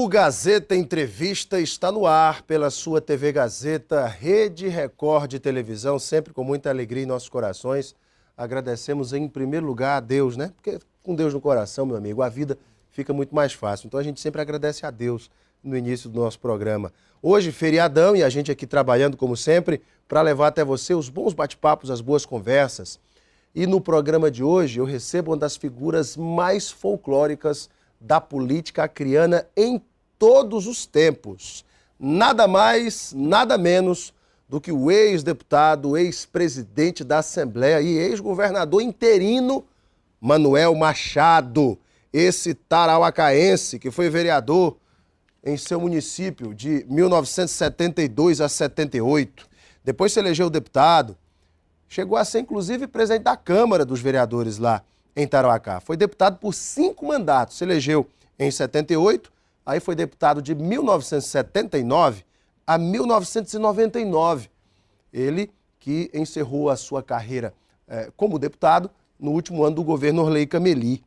O Gazeta Entrevista está no ar pela sua TV Gazeta, Rede Record de Televisão, sempre com muita alegria em nossos corações. Agradecemos em primeiro lugar a Deus, né? Porque com Deus no coração, meu amigo, a vida fica muito mais fácil. Então a gente sempre agradece a Deus no início do nosso programa. Hoje, feriadão, e a gente aqui trabalhando como sempre para levar até você os bons bate-papos, as boas conversas. E no programa de hoje eu recebo uma das figuras mais folclóricas da política acreana em todos os tempos. Nada mais, nada menos do que o ex-deputado, ex-presidente da Assembleia e ex-governador interino Manuel Machado, esse tarauacaense que foi vereador em seu município de 1972 a 78. Depois se elegeu deputado, chegou a ser inclusive presidente da Câmara dos Vereadores lá em Tarauacá. Foi deputado por 5 mandatos, se elegeu em 78, aí foi deputado de 1979 a 1999. Ele que encerrou a sua carreira como deputado no último ano do governo Orley Cameli.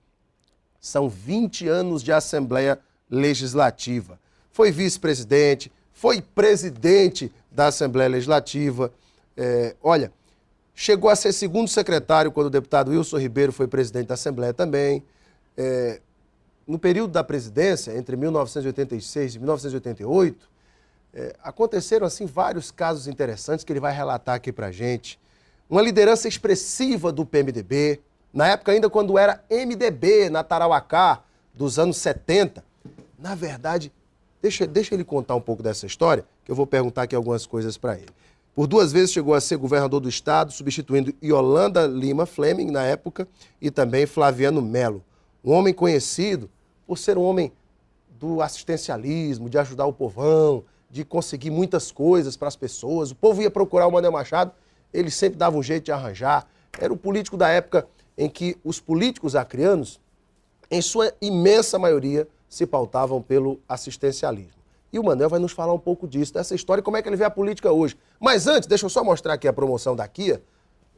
São 20 anos de Assembleia Legislativa. Foi vice-presidente, foi presidente da Assembleia Legislativa. Chegou a ser segundo secretário quando o deputado Wilson Ribeiro foi presidente da Assembleia também. No período da presidência, entre 1986 e 1988, aconteceram assim vários casos interessantes que ele vai relatar aqui pra gente. Uma liderança expressiva do PMDB, na época ainda quando era MDB, na Tarauacá, dos anos 70. Na verdade, deixa ele contar um pouco dessa história, que eu vou perguntar aqui algumas coisas para ele. Por 2 vezes chegou a ser governador do estado, substituindo Yolanda Lima Fleming na época e também Flaviano Melo. Um homem conhecido por ser um homem do assistencialismo, de ajudar o povão, de conseguir muitas coisas para as pessoas. O povo ia procurar o Manuel Machado, ele sempre dava um jeito de arranjar. Era o político da época em que os políticos acreanos, em sua imensa maioria, se pautavam pelo assistencialismo. E o Manuel vai nos falar um pouco disso, dessa história e como é que ele vê a política hoje. Mas antes, deixa eu só mostrar aqui a promoção da Kia.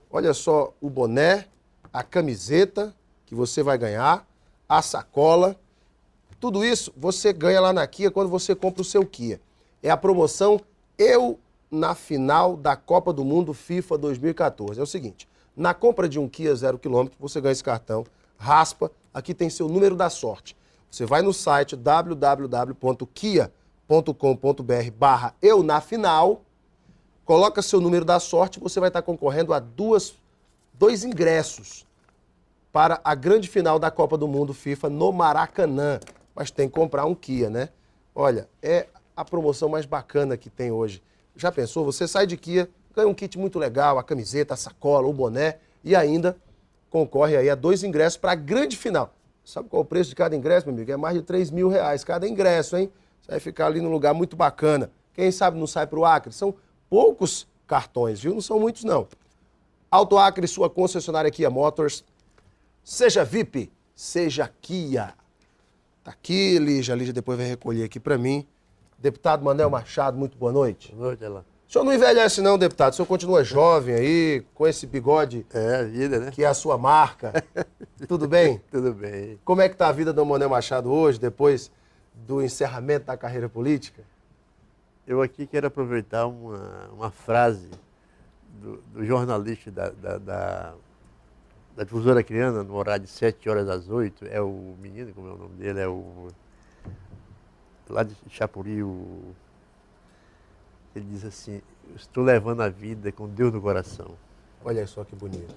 Olha só o boné, a camiseta que você vai ganhar, a sacola. Tudo isso você ganha lá na Kia quando você compra o seu Kia. É a promoção Eu na Final da Copa do Mundo FIFA 2014. É o seguinte, na compra de um Kia 0 km, você ganha esse cartão, raspa, aqui tem seu número da sorte. Você vai no site www.kia.com.br/eu na final, coloca seu número da sorte, você vai estar concorrendo a dois ingressos para a grande final da Copa do Mundo FIFA no Maracanã. Mas tem que comprar um Kia, né? Olha, é a promoção mais bacana que tem hoje. Já pensou? Você sai de Kia, ganha um kit muito legal, a camiseta, a sacola, o boné e ainda concorre aí a 2 ingressos para a grande final. Sabe qual é o preço de cada ingresso, meu amigo? É mais de R$3.000 cada ingresso, hein? Você vai ficar ali num lugar muito bacana. Quem sabe não sai para o Acre? São poucos cartões, viu? Não são muitos, não. Auto Acre, sua concessionária Kia Motors. Seja VIP, seja Kia. Tá aqui, Lígia depois vai recolher aqui para mim. Deputado Manuel Machado, muito boa noite. Boa noite, Alain. O senhor não envelhece não, deputado. O senhor continua jovem aí, com esse bigode. É a vida, né? Que é a sua marca. Tudo bem? Tudo bem. Como é que tá a vida do Manuel Machado hoje, depois do encerramento da carreira política? Eu aqui quero aproveitar uma frase do jornalista da difusora acreana, no horário de 7 horas às 8, é o menino, como é o nome dele, é o... lá de Chapuri, ele diz assim, estou levando a vida com Deus no coração. Olha só que bonito.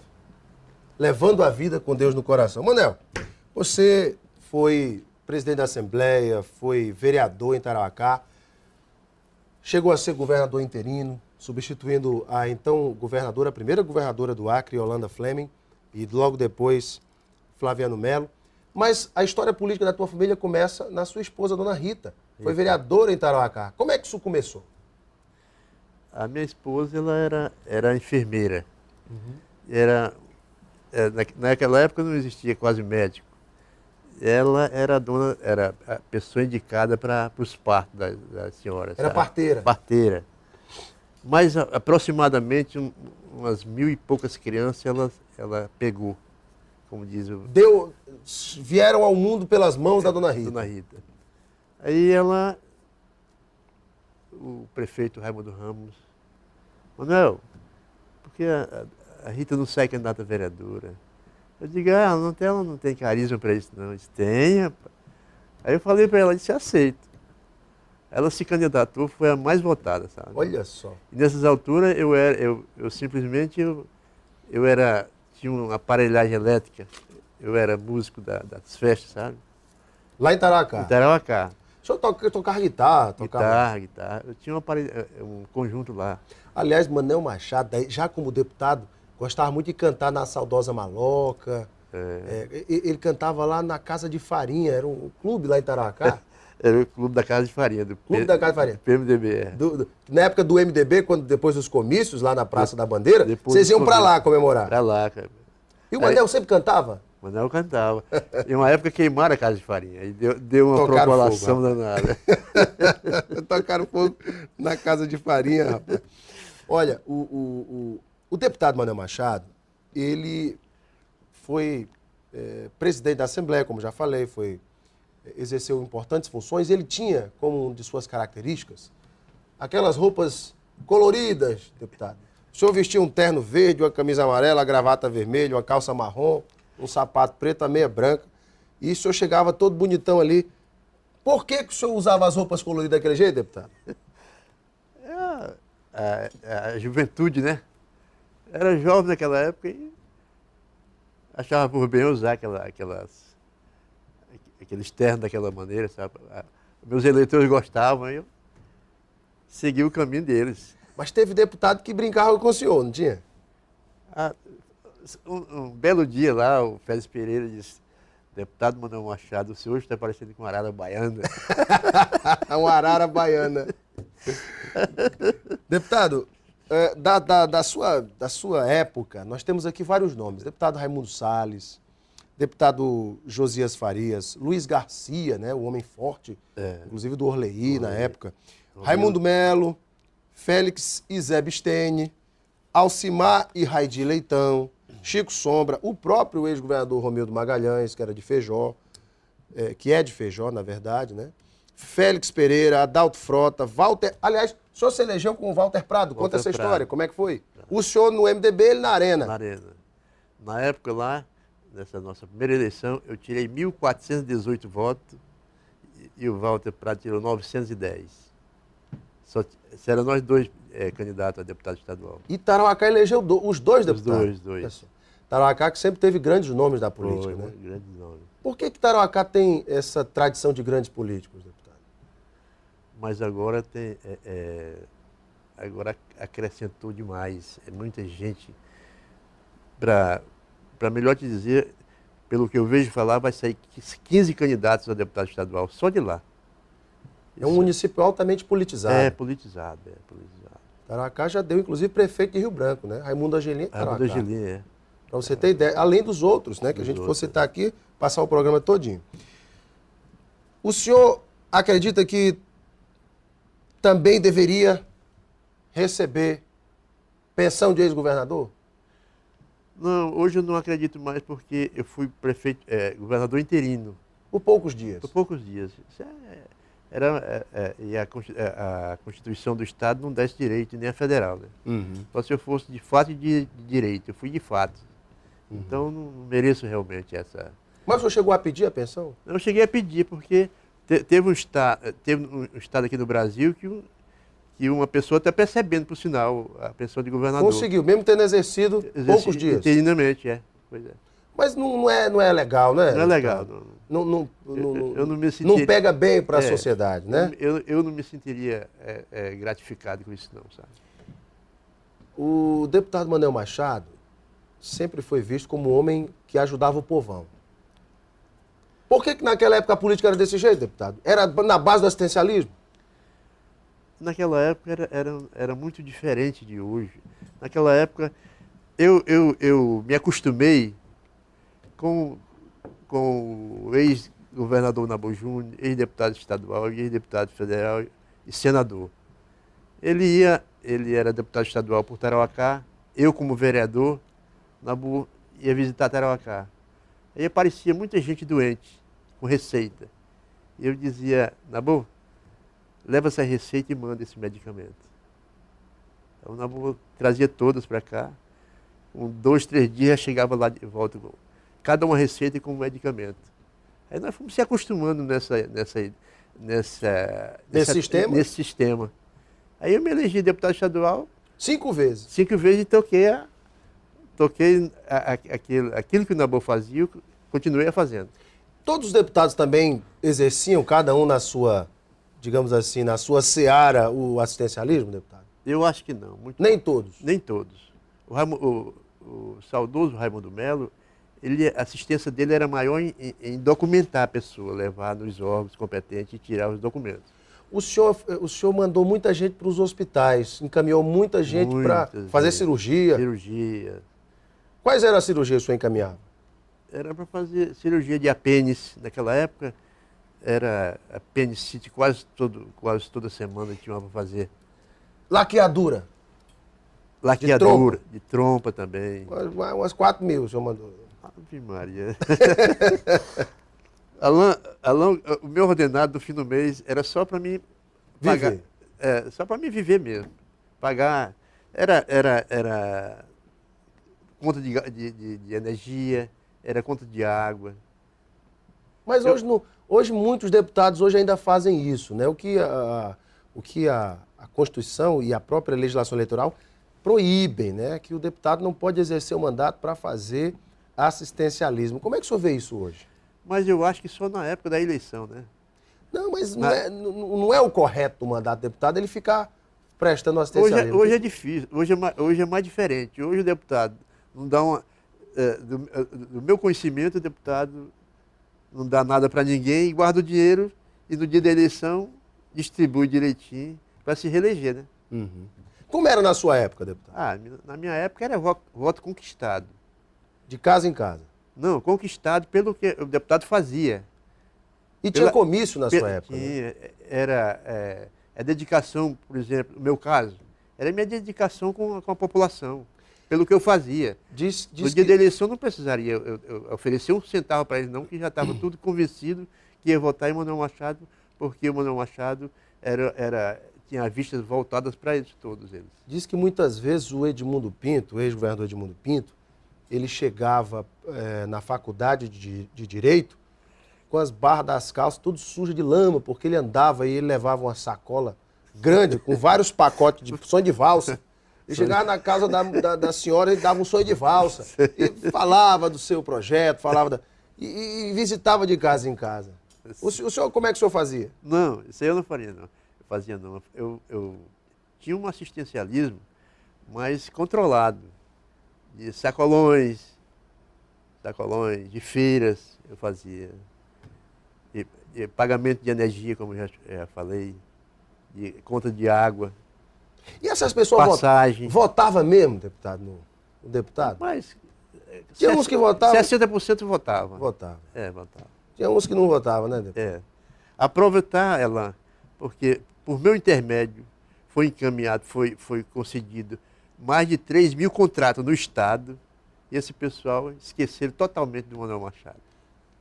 Levando a vida com Deus no coração. Manuel, você foi presidente da Assembleia, foi vereador em Tarauacá, chegou a ser governador interino, substituindo a então governadora, a primeira governadora do Acre, Yolanda Fleming, e logo depois Flaviano Melo. Mas a história política da tua família começa na sua esposa, Dona Rita. Foi vereadora em Tarauacá. Como é que isso começou? A minha esposa, ela era enfermeira. Naquela época não existia quase médico. Ela era a pessoa indicada para os partos das senhoras. Era parteira? Parteira. Mas aproximadamente umas 1.000 e poucas crianças ela pegou, como diz o... Vieram ao mundo pelas mãos da Dona Rita. Dona Rita. Aí o prefeito Raimundo Ramos, Manuel, por que a Rita não sai candidata a vereadora? Eu digo, ela não tem carisma para isso, não. Eu disse, tem, rapaz. Aí eu falei para ela, disse, aceito. Ela se candidatou, foi a mais votada, sabe? Olha só. E nessas alturas eu simplesmente tinha uma aparelhagem elétrica, eu era músico das festas, sabe? Lá em Tarauacá? Em Tarauacá. O senhor tocava guitarra? Guitarra. Eu tinha um conjunto lá. Aliás, Manel Machado, já como deputado, gostava muito de cantar na saudosa Maloca. Ele cantava lá na Casa de Farinha, era um clube lá em Tarauacá. Era o Clube da Casa de Farinha. Clube da Casa de Farinha. PMDB. Na época do MDB, depois dos comícios, lá na Praça da Bandeira, vocês iam pra lá comemorar. Pra lá, cara. E o Manel sempre cantava? O Manel cantava. Em uma época queimaram a Casa de Farinha. Aí deu uma propalação danada. Tocaram fogo na Casa de Farinha, rapaz. Olha, o deputado Manel Machado, ele foi presidente da Assembleia, como já falei, exerceu importantes funções. Ele tinha, como uma de suas características, aquelas roupas coloridas, deputado. O senhor vestia um terno verde, uma camisa amarela, uma gravata vermelha, uma calça marrom, um sapato preto, a meia branca. E o senhor chegava todo bonitão ali. Por que o senhor usava as roupas coloridas daquele jeito, deputado? A juventude, né? Era jovem naquela época e achava por bem usar aqueles ternos daquela maneira, sabe? Meus eleitores gostavam e eu segui o caminho deles. Mas teve deputado que brincava com o senhor, não tinha? Um belo dia lá, o Félix Pereira disse, deputado Manuel Machado, o senhor hoje está parecendo com uma arara baiana. Uma arara baiana. Deputado, da sua época, nós temos aqui vários nomes. Deputado Raimundo Salles, deputado Josias Farias, Luiz Garcia, né, o homem forte, inclusive do Orleí na época, Raimundo Melo, Félix e Zé Bistene, Alcimar e Raidi Leitão, Chico Sombra, o próprio ex-governador Romildo Magalhães, que era de Feijó, que é de Feijó, na verdade, né? Félix Pereira, Adalto Frota, Walter... Aliás, o senhor se elegeu com o Walter Prado. Conta essa história, como é que foi? O senhor no MDB, ele na Arena. Na Arena. Na época lá, nessa nossa primeira eleição, eu tirei 1.418 votos e o Walter Prado tirou 910. Eram nós dois candidatos a deputado estadual. E Tarauacá elegeu os dois deputados? Os dois. Tarauacá que sempre teve grandes nomes da política, né? Grandes nomes. Por que Tarauacá tem essa tradição de grandes políticos, deputado? Mas agora agora acrescentou demais. É muita gente. Para melhor te dizer, pelo que eu vejo falar, vai sair 15 candidatos a deputado estadual, só de lá. É um município altamente politizado. É politizado. Tarauacá já deu, inclusive, prefeito de Rio Branco, né? Raimundo Angelim. Raimundo Angelim, Para você ter ideia, além dos outros, né? Que a gente for citar aqui, passar o programa todinho. O senhor acredita que também deveria receber pensão de ex-governador? Não, hoje eu não acredito mais porque eu fui governador interino. Por poucos dias. Por poucos dias. Isso e a Constituição do Estado não dá esse direito, nem a federal, né? Uhum. Só se eu fosse de fato de direito. Eu fui de fato. Uhum. Então não mereço realmente essa... Mas o senhor chegou a pedir a pensão? Eu não cheguei a pedir, porque teve um estado aqui no Brasil que uma pessoa está percebendo, por sinal, a pensão de governador. Conseguiu, mesmo tendo exercido poucos dias. Interinamente, pois é. Mas não é legal, né? Não é legal. Eu não me sentiria... Não pega bem para a sociedade, né? Eu não me sentiria gratificado com isso, não, sabe? O deputado Manel Machado sempre foi visto como um homem que ajudava o povão. Por que naquela época a política era desse jeito, deputado? Era na base do assistencialismo? Naquela época era muito diferente de hoje. Naquela época eu me acostumei com o ex-governador Nabo Júnior, ex-deputado estadual, ex-deputado federal e senador. Ele era deputado estadual por Tarauacá, eu como vereador, Nabo ia visitar Tarauacá. Aí aparecia muita gente doente, com receita. E eu dizia, Nabu, leva essa receita e manda esse medicamento. Então o Nabu trazia todas para cá. Com 2, 3 dias chegava lá de volta, cada uma receita com um medicamento. Aí nós fomos se acostumando nesse sistema. Aí eu me elegi deputado estadual. 5 vezes. 5 vezes e toquei aquilo que o Nabu fazia, eu continuei a fazendo. Todos os deputados também exerciam, cada um na sua, digamos assim, na sua seara, o assistencialismo, deputado? Eu acho que não. Nem todos? Nem todos. O saudoso Raimundo Melo, a assistência dele era maior em documentar a pessoa, levar nos órgãos competentes e tirar os documentos. O senhor mandou muita gente para os hospitais, encaminhou muita gente para fazer cirurgia. Cirurgia. Quais eram as cirurgias que o senhor encaminhava? Era para fazer cirurgia de apêndice. Naquela época, era apendicite quase toda semana tinha para fazer. Laqueadura? Laqueadura, de trompa também. Umas 4 mil o senhor mandou. Ave Maria. Alain, o meu ordenado no fim do mês era só para mim pagar. Só para mim viver mesmo. Pagar. Era conta de energia, era conta de água. Mas hoje muitos deputados hoje ainda fazem isso, né? O que a Constituição e a própria legislação eleitoral proíbem, né? Que o deputado não pode exercer o mandato para fazer assistencialismo. Como é que o senhor vê isso hoje? Mas eu acho que só na época da eleição, né? Não, mas não é o correto do mandato do deputado ele ficar prestando assistencialismo. Hoje é difícil, hoje é mais diferente. Hoje o deputado não dá do meu conhecimento, o deputado não dá nada para ninguém, guarda o dinheiro e no dia da eleição distribui direitinho para se reeleger, né? Uhum. Como era na sua época, deputado? Na minha época era voto conquistado. De casa em casa? Não, conquistado pelo que o deputado fazia. E tinha comício na sua época? Tinha, né? Era a dedicação, por exemplo, no meu caso, era a minha dedicação com a população, pelo que eu fazia. No dia da eleição não precisaria eu oferecer um centavo para eles não, que já estava tudo convencido que ia votar em Manoel Machado, porque o Manoel Machado tinha vistas voltadas para eles, todos eles. Diz que muitas vezes o Edmundo Pinto, o ex-governador Edmundo Pinto, ele chegava na faculdade de Direito com as barras das calças tudo sujas de lama, porque ele andava e ele levava uma sacola grande com vários pacotes de sonho de valsa. E chegava na casa da senhora e dava um sonho de valsa. E falava do seu projeto, e visitava de casa em casa. O senhor, como é que o senhor fazia? Não, isso aí eu não faria, não. Eu tinha um assistencialismo mais controlado. De sacolões, de feiras eu fazia. E pagamento de energia, como eu já falei. De conta de água. E essas pessoas votavam mesmo, deputado? O deputado? Mas tinha uns que votavam? 60% votavam. Votava. Votava. Tinha uns que não votavam, né, deputado? Aproveitar ela, porque por meu intermédio foi encaminhado, foi concedido mais de 3 mil contratos no Estado e esse pessoal esqueceram totalmente do Manoel Machado.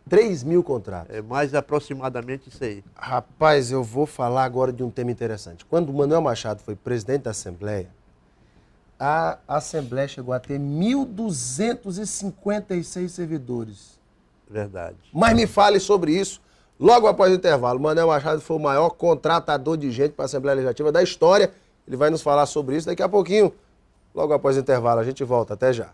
3 mil contratos? Mais aproximadamente isso aí. Rapaz, eu vou falar agora de um tema interessante. Quando o Manoel Machado foi presidente da Assembleia, a Assembleia chegou a ter 1.256 servidores. Verdade. Mas me fale sobre isso logo após o intervalo. O Manoel Machado foi o maior contratador de gente para a Assembleia Legislativa da história. Ele vai nos falar sobre isso daqui a pouquinho. Logo após o intervalo, a gente volta. Até já.